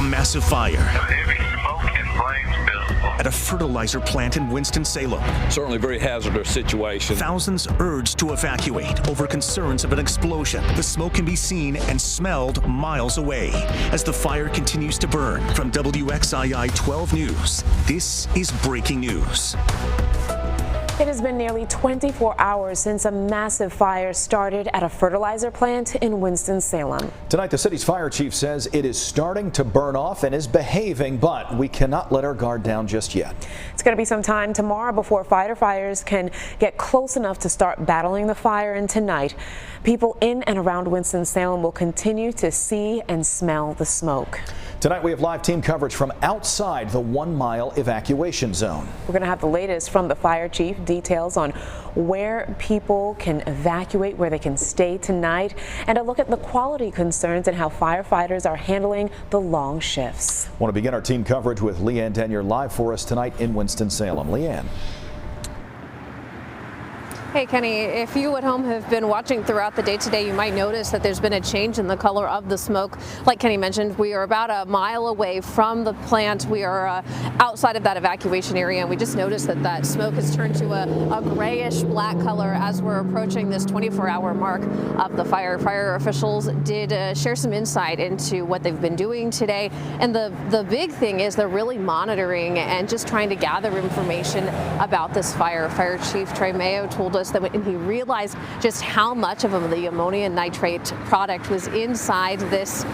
massive fire Heavy smoke and flames visible at a fertilizer plant in Winston-Salem. Certainly a very hazardous situation. Thousands urged to evacuate over concerns of an explosion. The smoke can be seen and smelled miles away as the fire continues to burn. From WXII 12 News, this is breaking news. It has been nearly 24 hours since a massive fire started at a fertilizer plant in Winston-Salem. Tonight, the city's fire chief says it is starting to burn off and is behaving, but we cannot let our guard down just yet. It's going to be some time tomorrow before firefighters can get close enough to start battling the fire, and tonight, people in and around Winston-Salem will continue to see and smell the smoke. Tonight, we have live team coverage from outside the 1 mile evacuation zone. We're going to have the latest from the fire chief, details on where people can evacuate, where they can stay tonight, and a look at the quality concerns and how firefighters are handling the long shifts. Want to begin our team coverage with Leanne Denyer live for us tonight in Winston-Salem. Leanne. Hey Kenny, if you at home have been watching throughout the day today, you might notice that there's been a change in the color of the smoke. Like Kenny mentioned, we are about a mile away from the plant. We are outside of that evacuation area, and we just noticed that that smoke has turned to a grayish black color as we're approaching this 24-hour mark of the fire. Fire officials did share some insight into what they've been doing today, and the big thing is they're really monitoring and just trying to gather information about this fire. Fire Chief Trey Mayo told us that when he realized just how much of the ammonium nitrate product was inside this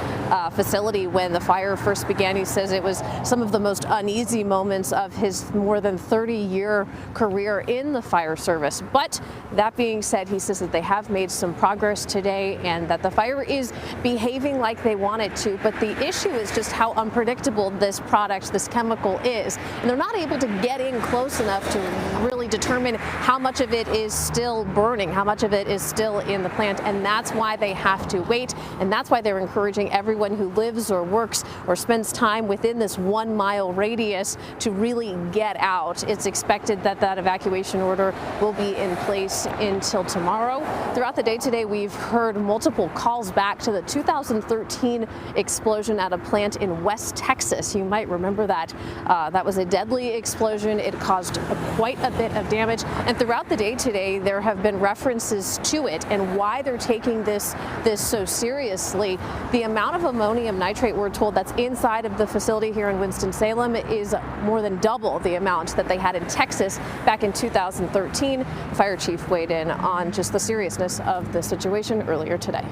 facility when the fire first began, he says it was some of the most uneasy moments of his more than 30-year career in the fire service. But that being said, he says that they have made some progress today and that the fire is behaving like they want it to. But the issue is just how unpredictable this product, this chemical is. And they're not able to get in close enough to really determine how much of it is still burning, how much of it is still in the plant, and that's why they have to wait, and that's why they're encouraging everyone who lives or works or spends time within this 1 mile radius to really get out. It's expected that that evacuation order will be in place until tomorrow. Throughout the day today, we've heard multiple calls back to the 2013 explosion at a plant in West Texas. You might remember that. That was a deadly explosion. It caused quite a bit of damage, and throughout the day today, there have been references to it and why they're taking this so seriously. The amount of ammonium nitrate, we're told, that's inside of the facility here in Winston-Salem is more than double the amount that they had in Texas back in 2013. The fire chief weighed in on just the seriousness of the situation earlier today.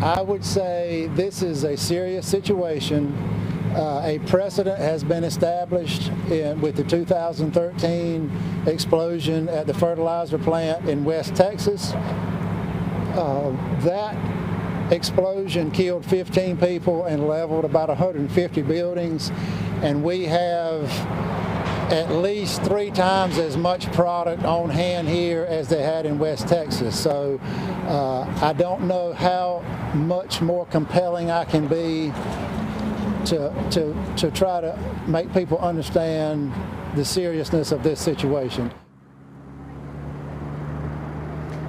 I would say this is a serious situation. A precedent has been established with the 2013 explosion at the fertilizer plant in West Texas. That explosion killed 15 people and leveled about 150 buildings, and we have at least 3 times as much product on hand here as they had in West Texas. So I don't know how much more compelling I can be to try to make people understand the seriousness of this situation.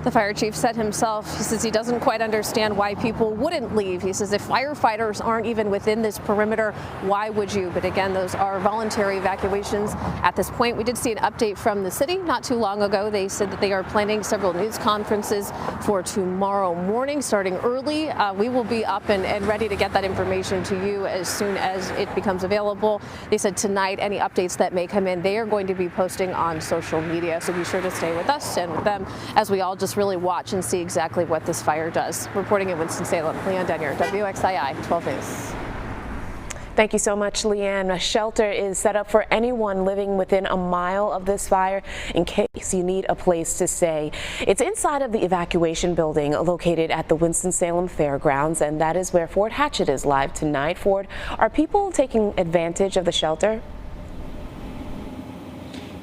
The fire chief said himself, he says he doesn't quite understand why people wouldn't leave. He says if firefighters aren't even within this perimeter, why would you? But again, those are voluntary evacuations at this point. We did see an update from the city not too long ago. They said that they are planning several news conferences for tomorrow morning, starting early. We will be up and ready to get that information to you as soon as it becomes available. They said tonight, any updates that may come in, they are going to be posting on social media. So be sure to stay with us and with them as we all just really watch and see exactly what this fire does. Reporting in Winston-Salem, Leanne Denyer, WXII 12 News. Thank you so much, Leanne. A shelter is set up for anyone living within a mile of this fire in case you need a place to stay. It's inside of the evacuation building located at the Winston-Salem Fairgrounds, and that is where Ford Hatchett is live tonight. Ford, are people taking advantage of the shelter?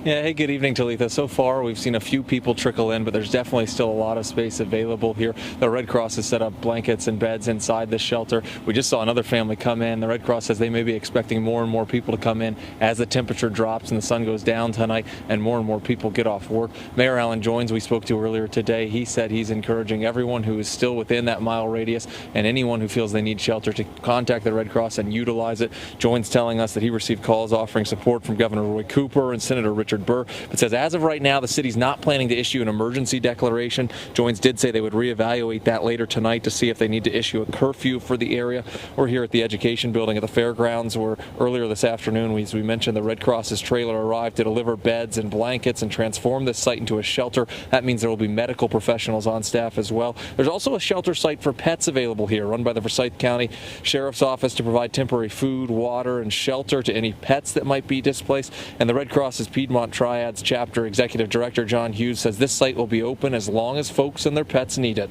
Yeah, hey, good evening, Talitha. So far, we've seen a few people trickle in, but there's definitely still a lot of space available here. The Red Cross has set up blankets and beds inside the shelter. We just saw another family come in. The Red Cross says they may be expecting more and more people to come in as the temperature drops and the sun goes down tonight and more people get off work. Mayor Alan Joines, we spoke to earlier today, he said he's encouraging everyone who is still within that mile radius and anyone who feels they need shelter to contact the Red Cross and utilize it. Joines telling us that he received calls offering support from Governor Roy Cooper and Senator Richard Burr, but says as of right now the city's not planning to issue an emergency declaration. Joines did say they would reevaluate that later tonight to see if they need to issue a curfew for the area. We're here at the Education Building at the fairgrounds where earlier this afternoon, as we mentioned, the Red Cross's trailer arrived to deliver beds and blankets and transform this site into a shelter. That means there will be medical professionals on staff as well. There's also a shelter site for pets available here, run by the Forsyth County Sheriff's Office to provide temporary food, water, and shelter to any pets that might be displaced. And the Red Cross's Piedmont Triads Chapter Executive Director John Hughes says this site will be open as long as folks and their pets need it.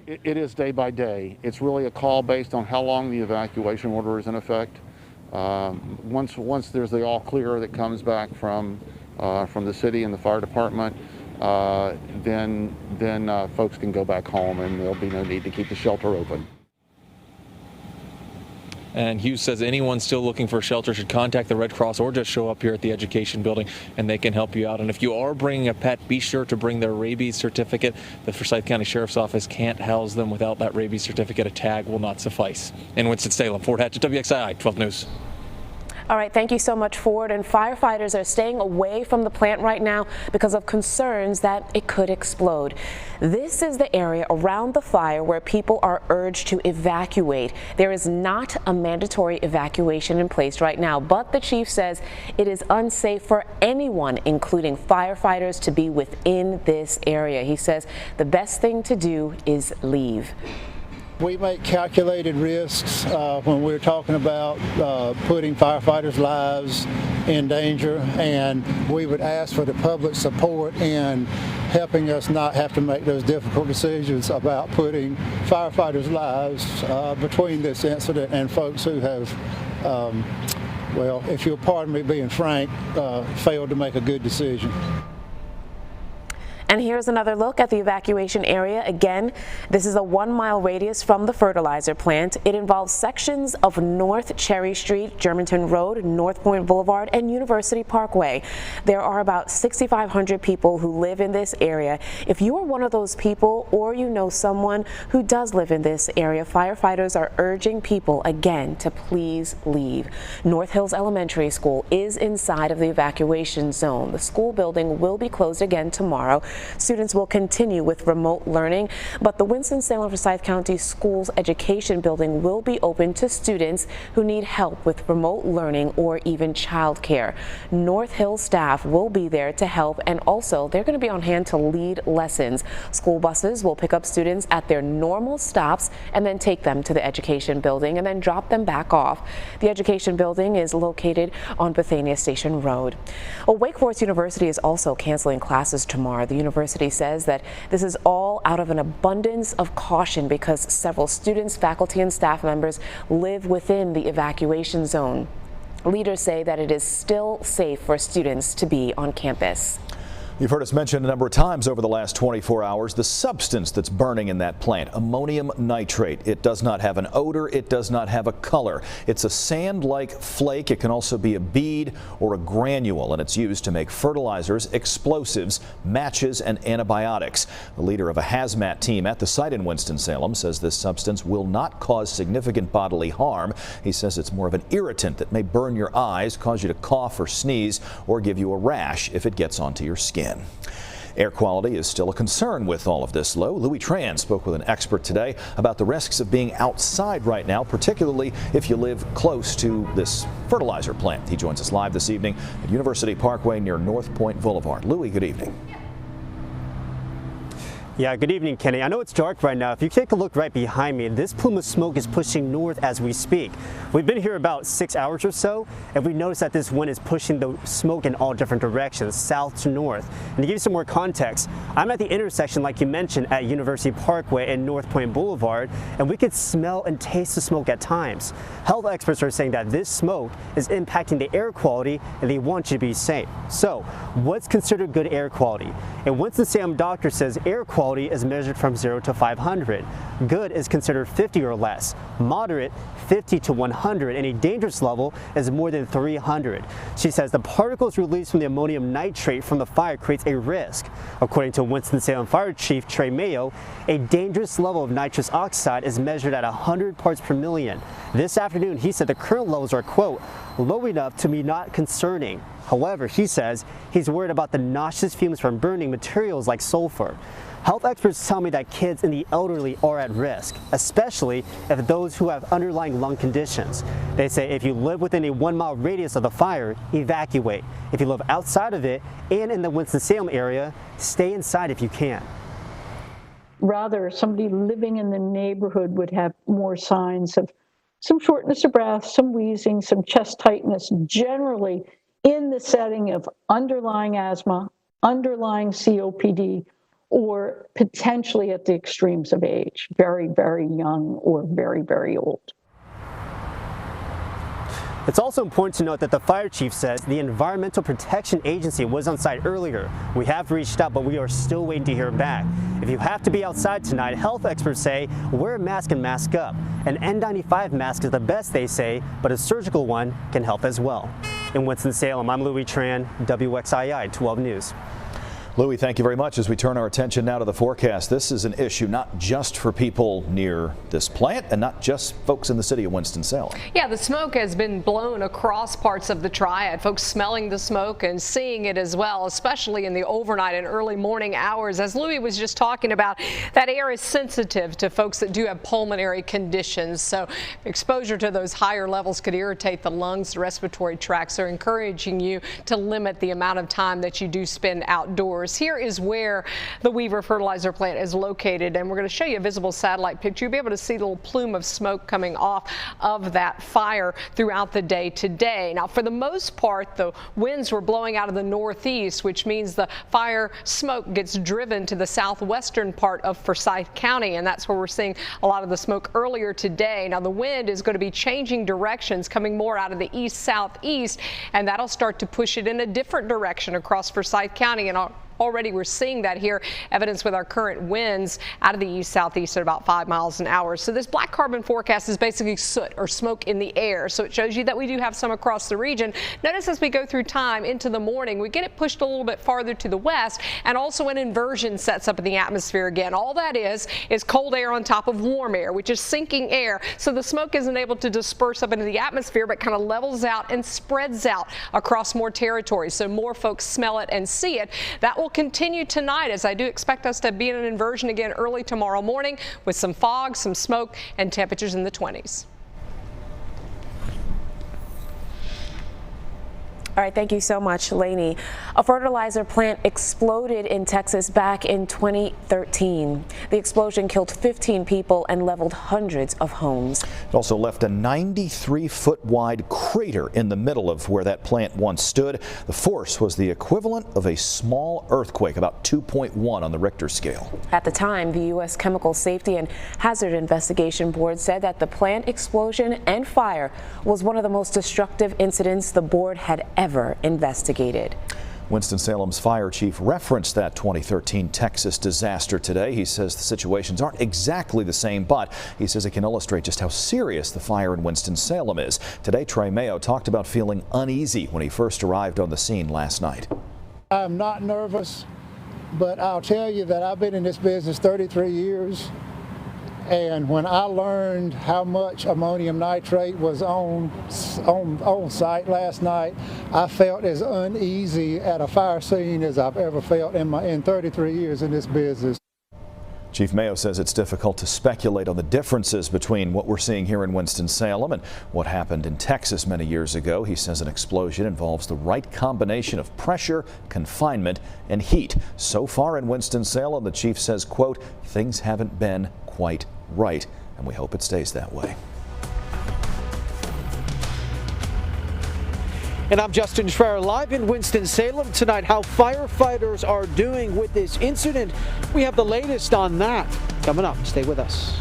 It is day by day. It's really a call based on how long the evacuation order is in effect. Once there's the all clear that comes back from the city and the fire department, then folks can go back home and there'll be no need to keep the shelter open. And Hughes says anyone still looking for shelter should contact the Red Cross or just show up here at the Education Building and they can help you out. And if you are bringing a pet, be sure to bring their rabies certificate. The Forsyth County Sheriff's Office can't house them without that rabies certificate. A tag will not suffice. In Winston-Salem, Ford Hatch, WXII 12 News. All right, thank you so much, Ford. And firefighters are staying away from the plant right now because of concerns that it could explode. This is the area around the fire where people are urged to evacuate. There is not a mandatory evacuation in place right now, but the chief says it is unsafe for anyone, including firefighters, to be within this area. He says the best thing to do is leave. We make calculated risks when we're talking about putting firefighters' lives in danger, and we would ask for the public support in helping us not have to make those difficult decisions about putting firefighters' lives between this incident and folks who have, well, if you'll pardon me being frank, failed to make a good decision. And here's another look at the evacuation area. Again, this is a 1-mile radius from the fertilizer plant. It involves sections of North Cherry Street, Germantown Road, North Point Boulevard, and University Parkway. There are about 6,500 people who live in this area. If you are one of those people or you know someone who does live in this area, firefighters are urging people again to please leave. North Hills Elementary School is inside of the evacuation zone. The school building will be closed again tomorrow. Students will continue with remote learning, but the Winston-Salem Forsyth County Schools Education Building will be open to students who need help with remote learning or even childcare. North Hill staff will be there to help, and also they're going to be on hand to lead lessons. School buses will pick up students at their normal stops and then take them to the Education Building and then drop them back off. The Education Building is located on Bethania Station Road. Well, Wake Forest University is also canceling classes tomorrow. The university says that this is all out of an abundance of caution because several students, faculty, and staff members live within the evacuation zone. Leaders say that it is still safe for students to be on campus. You've heard us mention a number of times over the last 24 hours the substance that's burning in that plant, ammonium nitrate. It does not have an odor. It does not have a color. It's a sand-like flake. It can also be a bead or a granule, and it's used to make fertilizers, explosives, matches, and antibiotics. The leader of a hazmat team at the site in Winston-Salem says this substance will not cause significant bodily harm. He says it's more of an irritant that may burn your eyes, cause you to cough or sneeze, or give you a rash if it gets onto your skin. Air quality is still a concern with all of this low. Louis Tran spoke with an expert today about the risks of being outside right now, particularly if you live close to this fertilizer plant. He joins us live this evening at University Parkway near North Point Boulevard. Louis, good evening. Yeah, good evening, Kenny. I know it's dark right now. If you take a look right behind me, this plume of smoke is pushing north as we speak. We've been here about 6 hours or so, and we noticed that this wind is pushing the smoke in all different directions, south to north. And to give you some more context, I'm at the intersection, like you mentioned, at University Parkway and North Point Boulevard, and we could smell and taste the smoke at times. Health experts are saying that this smoke is impacting the air quality, and they want you to be safe. So, what's considered good air quality? And Winston-Salem doctor says air quality is measured from 0 to 500. Good is considered 50 or less. Moderate, 50 to 100, and a dangerous level is more than 300. She says the particles released from the ammonium nitrate from the fire creates a risk. According to Winston-Salem Fire Chief Trey Mayo, a dangerous level of nitrous oxide is measured at 100 parts per million. This afternoon, he said the current levels are, quote, low enough to be not concerning. However, he says he's worried about the noxious fumes from burning materials like sulfur. Health experts tell me that kids and the elderly are at risk, especially if those who have underlying lung conditions. They say if you live within a 1 mile radius of the fire, evacuate. If you live outside of it and in the Winston-Salem area, stay inside if you can. Rather, somebody living in the neighborhood would have more signs of some shortness of breath, some wheezing, some chest tightness, generally in the setting of underlying asthma, underlying COPD, or potentially at the extremes of age, very, very young or very, very old. It's also important to note that the fire chief says the Environmental Protection Agency was on site earlier. We have reached out, but we are still waiting to hear back. If you have to be outside tonight, health experts say wear a mask and mask up. An N95 mask is the best, they say, but a surgical one can help as well. In Winston-Salem, I'm Louis Tran, WXII 12 News. Louis, thank you very much. As we turn our attention now to the forecast, this is an issue not just for people near this plant and not just folks in the city of Winston-Salem. Yeah, the smoke has been blown across parts of the Triad. Folks smelling the smoke and seeing it as well, especially in the overnight and early morning hours. As Louis was just talking about, that air is sensitive to folks that do have pulmonary conditions. So exposure to those higher levels could irritate the lungs, the respiratory tracts. They're encouraging you to limit the amount of time that you do spend outdoors. Here is where the Weaver fertilizer plant is located, and we're going to show you a visible satellite picture. You'll be able to see the little plume of smoke coming off of that fire throughout the day today. Now, for the most part, the winds were blowing out of the northeast, which means the fire smoke gets driven to the southwestern part of Forsyth County, and that's where we're seeing a lot of the smoke earlier today. Now, the wind is going to be changing directions, coming more out of the east-southeast, and that'll start to push it in a different direction across Forsyth County. And already we're seeing that here, evidence with our current winds out of the east-southeast at about 5 miles an hour. So this black carbon forecast is basically soot or smoke in the air. So it shows you that we do have some across the region. Notice as we go through time into the morning, we get it pushed a little bit farther to the west, and also an inversion sets up in the atmosphere again. All that is cold air on top of warm air, which is sinking air. So the smoke isn't able to disperse up into the atmosphere, but kind of levels out and spreads out across more territory. So more folks smell it and see it. That will continue tonight, as I do expect us to be in an inversion again early tomorrow morning with some fog, some smoke, and temperatures in the 20s. All right, thank you so much, Lainey. A fertilizer plant exploded in Texas back in 2013. The explosion killed 15 people and leveled hundreds of homes. It also left a 93-foot wide crater in the middle of where that plant once stood. The force was the equivalent of a small earthquake, about 2.1 on the Richter scale. At the time, the U.S. Chemical Safety and Hazard Investigation Board said that the plant explosion and fire was one of the most destructive incidents the board had ever investigated. Winston-Salem's fire chief referenced that 2013 Texas disaster today. He says the situations aren't exactly the same, but he says it can illustrate just how serious the fire in Winston-Salem is. Today, Trey Mayo talked about feeling uneasy when he first arrived on the scene last night. I'm not nervous, but I'll tell you that I've been in this business 33 years. And when I learned how much ammonium nitrate was on site last night, I felt as uneasy at a fire scene as I've ever felt in 33 years in this business. Chief Mayo says it's difficult to speculate on the differences between what we're seeing here in Winston-Salem and what happened in Texas many years ago. He says an explosion involves the right combination of pressure, confinement, and heat. So far in Winston-Salem, the chief says, quote, things haven't been quite right, and we hope it stays that way. And I'm Justin Schreier, live in Winston-Salem tonight. How firefighters are doing with this incident. We have the latest on that coming up. Stay with us.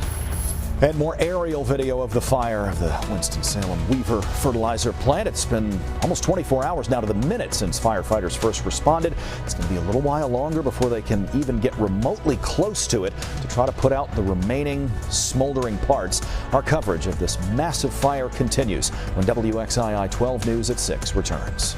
And more aerial video of the fire of the Winston-Salem Weaver fertilizer plant. It's been almost 24 hours now to the minute since firefighters first responded. It's going to be a little while longer before they can even get remotely close to it to try to put out the remaining smoldering parts. Our coverage of this massive fire continues when WXII 12 News at 6 returns.